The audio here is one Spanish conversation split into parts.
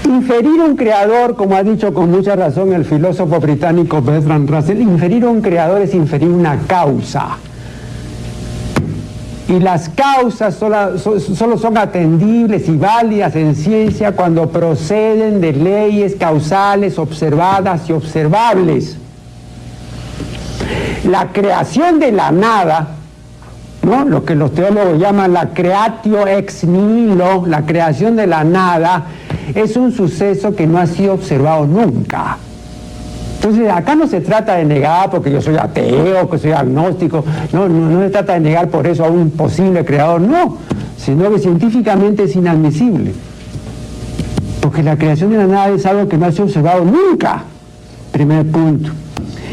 Inferir un creador, como ha dicho con mucha razón el filósofo británico Bertrand Russell, inferir un creador es inferir una causa. Y las causas solo son atendibles y válidas en ciencia cuando proceden de leyes causales observadas y observables. La creación de la nada, ¿no?, lo que los teólogos llaman la creatio ex nihilo, la creación de la nada, es un suceso que no ha sido observado nunca. Entonces, acá no se trata de negar porque yo soy ateo, que soy agnóstico, no se trata de negar por eso a un posible creador, no, sino que científicamente es inadmisible. Porque la creación de la nada es algo que no ha sido observado nunca. Primer punto.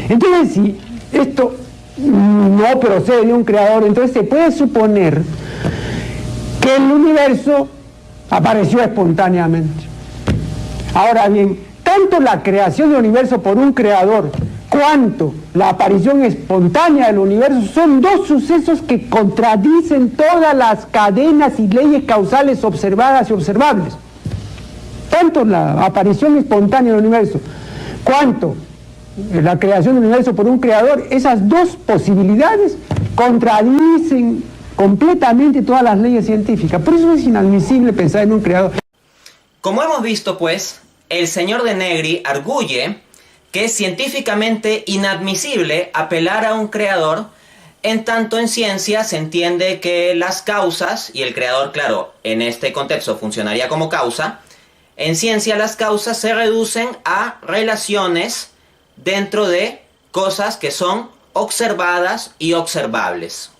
Entonces, si esto no procede de un creador, entonces se puede suponer que el universo apareció espontáneamente. Ahora bien, tanto la creación del universo por un creador cuanto la aparición espontánea del universo son dos sucesos que contradicen todas las cadenas y leyes causales observadas y observables. Tanto la aparición espontánea del universo cuanto la creación del universo por un creador, esas dos posibilidades contradicen completamente todas las leyes científicas. Por eso es inadmisible pensar en un creador. Como hemos visto, pues, el señor de Negri arguye que es científicamente inadmisible apelar a un creador, en tanto en ciencia se entiende que las causas, y el creador, claro, en este contexto funcionaría como causa, en ciencia las causas se reducen a relaciones dentro de cosas que son observadas y observables.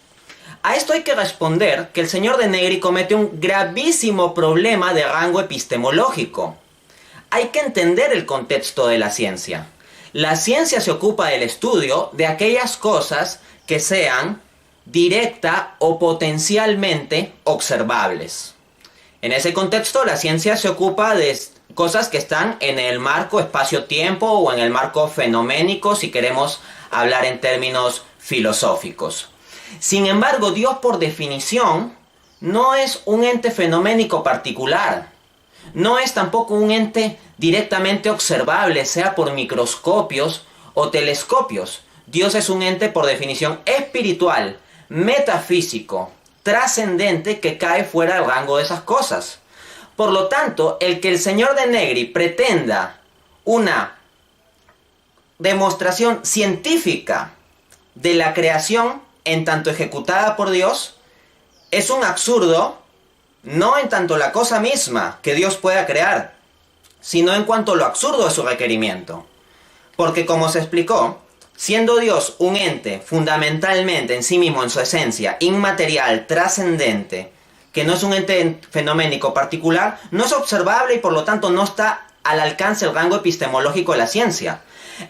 A esto hay que responder que el señor de Negri comete un gravísimo problema de rango epistemológico. Hay que entender el contexto de la ciencia. La ciencia se ocupa del estudio de aquellas cosas que sean directa o potencialmente observables. En ese contexto, la ciencia se ocupa de cosas que están en el marco espacio-tiempo o en el marco fenoménico, si queremos hablar en términos filosóficos. Sin embargo, Dios por definición no es un ente fenoménico particular. No es tampoco un ente directamente observable, sea por microscopios o telescopios. Dios es un ente por definición espiritual, metafísico, trascendente, que cae fuera del rango de esas cosas. Por lo tanto, el que el señor de Negri pretenda una demostración científica de la creación en tanto ejecutada por Dios es un absurdo, no en tanto la cosa misma que Dios pueda crear, sino en cuanto a lo absurdo de su requerimiento. Porque como se explicó, siendo Dios un ente fundamentalmente en sí mismo, en su esencia, inmaterial, trascendente, que no es un ente fenoménico particular, no es observable y por lo tanto no está al alcance del rango epistemológico de la ciencia.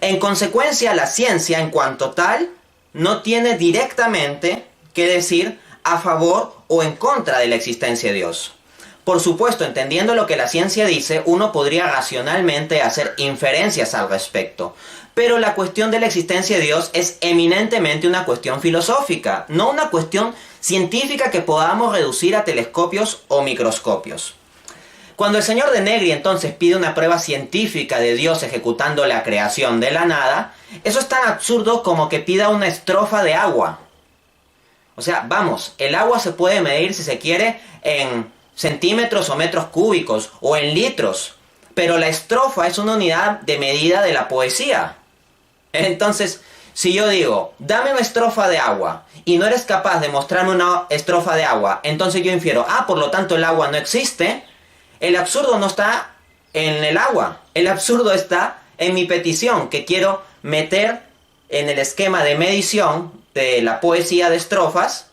En consecuencia, la ciencia en cuanto tal no tiene directamente que decir a favor o en contra de la existencia de Dios. Por supuesto, entendiendo lo que la ciencia dice, uno podría racionalmente hacer inferencias al respecto. Pero la cuestión de la existencia de Dios es eminentemente una cuestión filosófica, no una cuestión científica que podamos reducir a telescopios o microscopios. Cuando el señor de Negri entonces pide una prueba científica de Dios ejecutando la creación de la nada, eso es tan absurdo como que pida una estrofa de agua. O sea, vamos, el agua se puede medir si se quiere en centímetros o metros cúbicos o en litros, pero la estrofa es una unidad de medida de la poesía. Entonces, si yo digo, dame una estrofa de agua y no eres capaz de mostrarme una estrofa de agua, entonces yo infiero, por lo tanto el agua no existe. El absurdo no está en el agua, el absurdo está en mi petición, que quiero meter en el esquema de medición de la poesía de estrofas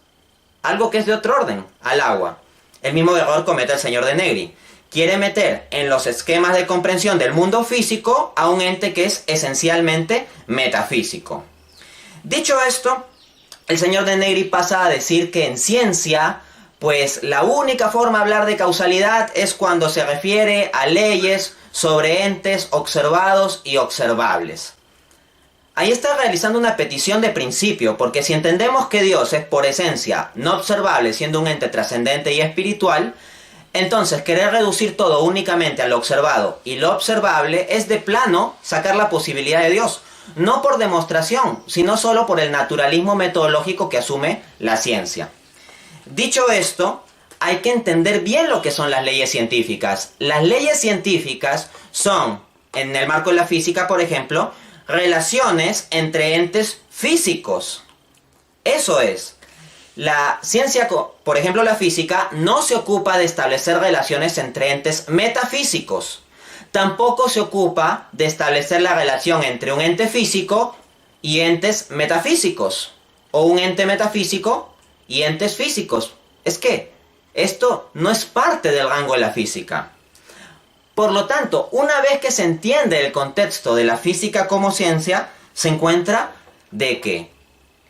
algo que es de otro orden, al agua. El mismo error comete el señor de Negri. Quiere meter en los esquemas de comprensión del mundo físico a un ente que es esencialmente metafísico. Dicho esto, el señor de Negri pasa a decir que en ciencia, pues la única forma de hablar de causalidad es cuando se refiere a leyes sobre entes observados y observables. Ahí está realizando una petición de principio, porque si entendemos que Dios es por esencia no observable, siendo un ente trascendente y espiritual, Entonces, querer reducir todo únicamente a lo observado y lo observable es de plano sacar la posibilidad de Dios. No por demostración, sino solo por el naturalismo metodológico que asume la ciencia. Dicho esto, hay que entender bien lo que son las leyes científicas. Las leyes científicas son, en el marco de la física, por ejemplo, relaciones entre entes físicos. Eso es. La ciencia, por ejemplo la física, no se ocupa de establecer relaciones entre entes metafísicos. Tampoco se ocupa de establecer la relación entre un ente físico y entes metafísicos. O un ente metafísico y entes físicos. Es que esto no es parte del rango de la física. Por lo tanto, una vez que se entiende el contexto de la física como ciencia, se encuentra de que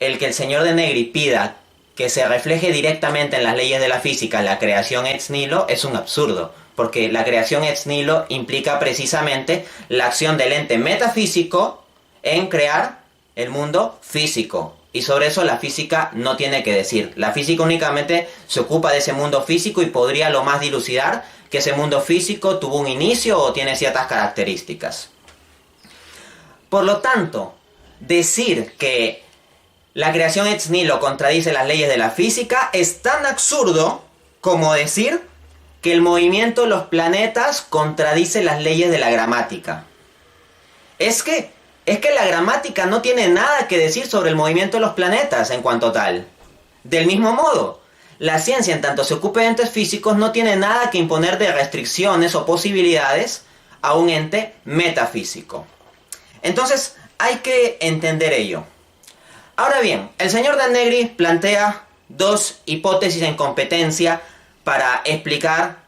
el señor de Negri pida que se refleje directamente en las leyes de la física la creación ex nihilo es un absurdo, porque la creación ex nihilo implica precisamente la acción del ente metafísico en crear el mundo físico. Y sobre eso la física no tiene que decir. La física únicamente se ocupa de ese mundo físico y podría lo más dilucidar que ese mundo físico tuvo un inicio o tiene ciertas características. Por lo tanto, decir que la creación ex nihilo contradice las leyes de la física es tan absurdo como decir que el movimiento de los planetas contradice las leyes de la gramática. Es que la gramática no tiene nada que decir sobre el movimiento de los planetas en cuanto tal. Del mismo modo, la ciencia en tanto se ocupe de entes físicos no tiene nada que imponer de restricciones o posibilidades a un ente metafísico. Entonces hay que entender ello. Ahora bien, el señor de Negri plantea dos hipótesis en competencia para explicar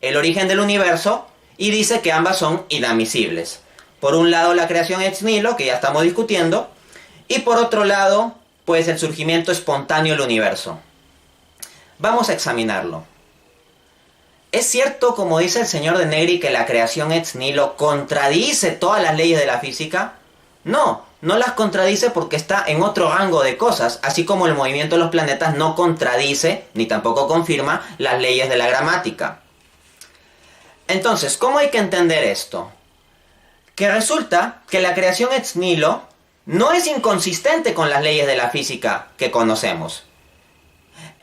el origen del universo y dice que ambas son inadmisibles. Por un lado la creación ex nihilo, que ya estamos discutiendo, y por otro lado, pues el surgimiento espontáneo del universo. Vamos a examinarlo. ¿Es cierto, como dice el señor de Negri, que la creación ex nihilo contradice todas las leyes de la física? No las contradice porque está en otro rango de cosas, así como el movimiento de los planetas no contradice, ni tampoco confirma, las leyes de la gramática. Entonces, ¿cómo hay que entender esto? Que resulta que la creación ex nihilo no es inconsistente con las leyes de la física que conocemos.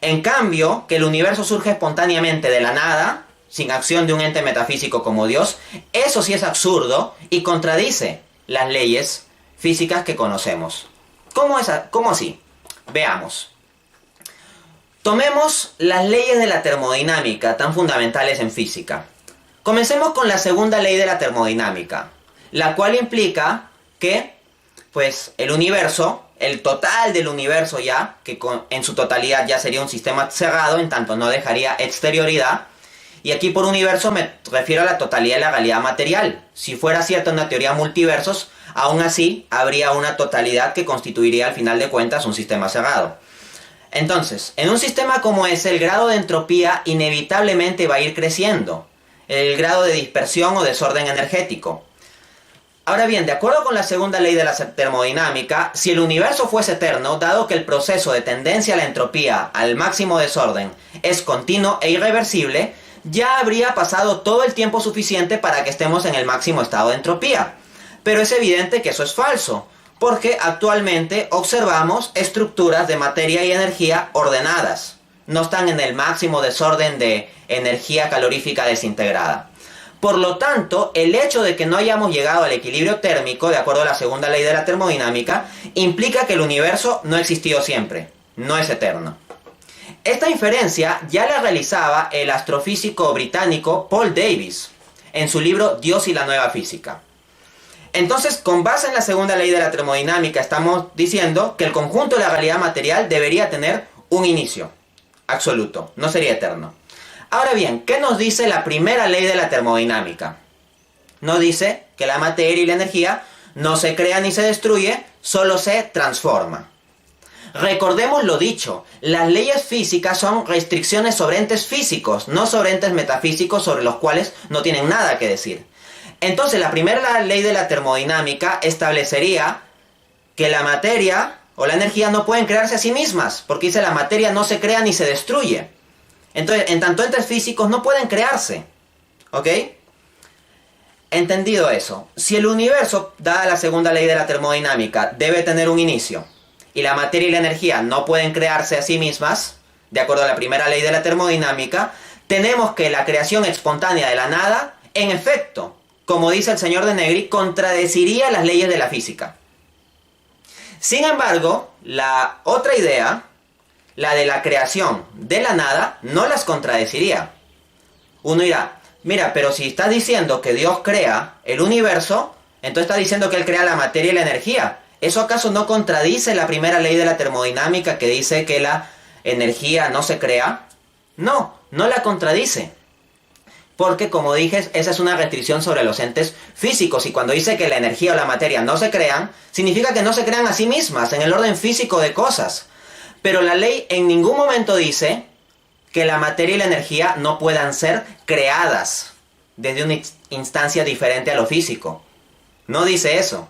En cambio, que el universo surge espontáneamente de la nada, sin acción de un ente metafísico como Dios, eso sí es absurdo y contradice las leyes físicas que conocemos. ¿Cómo así? Veamos. Tomemos las leyes de la termodinámica, tan fundamentales en física. Comencemos con la segunda ley de la termodinámica, la cual implica que, pues, el universo, el total del universo ya, que en su totalidad ya sería un sistema cerrado, en tanto no dejaría exterioridad, y aquí por universo me refiero a la totalidad de la realidad material. Si fuera cierta una teoría multiversos, aún así habría una totalidad que constituiría al final de cuentas un sistema cerrado. Entonces, en un sistema como ese, el grado de entropía inevitablemente va a ir creciendo, el grado de dispersión o desorden energético. Ahora bien, de acuerdo con la segunda ley de la termodinámica, si el universo fuese eterno, dado que el proceso de tendencia a la entropía al máximo desorden es continuo e irreversible, ya habría pasado todo el tiempo suficiente para que estemos en el máximo estado de entropía. Pero es evidente que eso es falso, porque actualmente observamos estructuras de materia y energía ordenadas. No están en el máximo desorden de energía calorífica desintegrada. Por lo tanto, el hecho de que no hayamos llegado al equilibrio térmico, de acuerdo a la segunda ley de la termodinámica, implica que el universo no ha existido siempre, no es eterno. Esta inferencia ya la realizaba el astrofísico británico Paul Davies en su libro Dios y la nueva física. Entonces, con base en la segunda ley de la termodinámica, estamos diciendo que el conjunto de la realidad material debería tener un inicio absoluto, no sería eterno. Ahora bien, ¿qué nos dice la primera ley de la termodinámica? Nos dice que la materia y la energía no se crea ni se destruye, solo se transforma. Recordemos lo dicho, las leyes físicas son restricciones sobre entes físicos, no sobre entes metafísicos sobre los cuales no tienen nada que decir. Entonces, la primera ley de la termodinámica establecería que la materia o la energía no pueden crearse a sí mismas, porque dice la materia no se crea ni se destruye. Entonces, en tanto entes físicos no pueden crearse. ¿Ok? Entendido eso, si el universo, dada la segunda ley de la termodinámica, debe tener un inicio, y la materia y la energía no pueden crearse a sí mismas, de acuerdo a la primera ley de la termodinámica, tenemos que la creación espontánea de la nada, en efecto, como dice el señor de Negri, contradeciría las leyes de la física. Sin embargo, la otra idea, la de la creación de la nada, no las contradeciría. Uno dirá, mira, pero si estás diciendo que Dios crea el universo, entonces está diciendo que Él crea la materia y la energía. ¿Eso acaso no contradice la primera ley de la termodinámica que dice que la energía no se crea? No, no la contradice. Porque, como dije, esa es una restricción sobre los entes físicos. Y cuando dice que la energía o la materia no se crean, significa que no se crean a sí mismas, en el orden físico de cosas. Pero la ley en ningún momento dice que la materia y la energía no puedan ser creadas desde una instancia diferente a lo físico. No dice eso.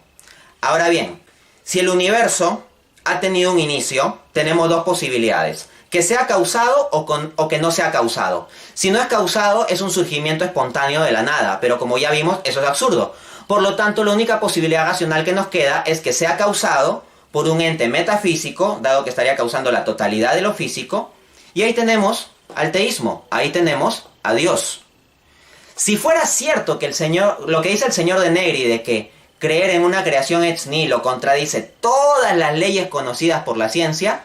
Ahora bien, si el universo ha tenido un inicio, tenemos dos posibilidades. Que sea causado o que no sea causado. Si no es causado, es un surgimiento espontáneo de la nada, pero como ya vimos, eso es absurdo. Por lo tanto, la única posibilidad racional que nos queda es que sea causado por un ente metafísico, dado que estaría causando la totalidad de lo físico, y ahí tenemos al teísmo, ahí tenemos a Dios. Si fuera cierto que el Señor, lo que dice el señor de Negri, de que creer en una creación ex nihilo contradice todas las leyes conocidas por la ciencia,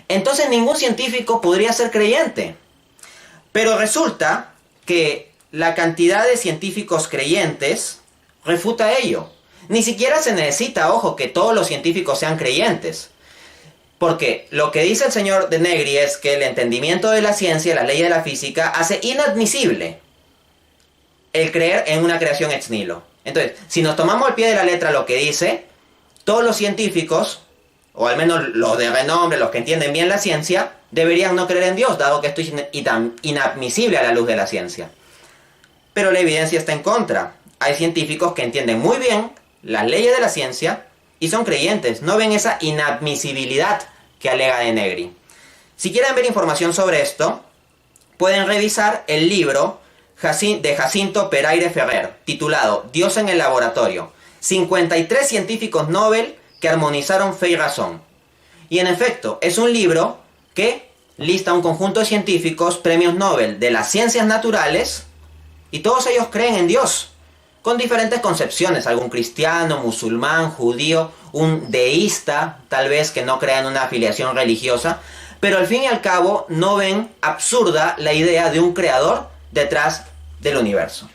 entonces ningún científico podría ser creyente. Pero resulta que la cantidad de científicos creyentes refuta ello. Ni siquiera se necesita, ojo, que todos los científicos sean creyentes. Porque lo que dice el señor de Negri es que el entendimiento de la ciencia, la ley de la física, hace inadmisible el creer en una creación ex nihilo. Entonces, si nos tomamos al pie de la letra lo que dice, todos los científicos, o al menos los de renombre, los que entienden bien la ciencia, deberían no creer en Dios, dado que esto es inadmisible a la luz de la ciencia. Pero la evidencia está en contra. Hay científicos que entienden muy bien las leyes de la ciencia y son creyentes, no ven esa inadmisibilidad que alega de Negri. Si quieren ver información sobre esto, pueden revisar el libro de Jacinto Peraire Ferrer, titulado Dios en el laboratorio. 53 científicos Nobel que armonizaron fe y razón. Y en efecto, es un libro que lista un conjunto de científicos, premios Nobel de las ciencias naturales, y todos ellos creen en Dios, con diferentes concepciones, algún cristiano, musulmán, judío, un deísta, tal vez que no crea en una afiliación religiosa, pero al fin y al cabo no ven absurda la idea de un creador detrás del universo.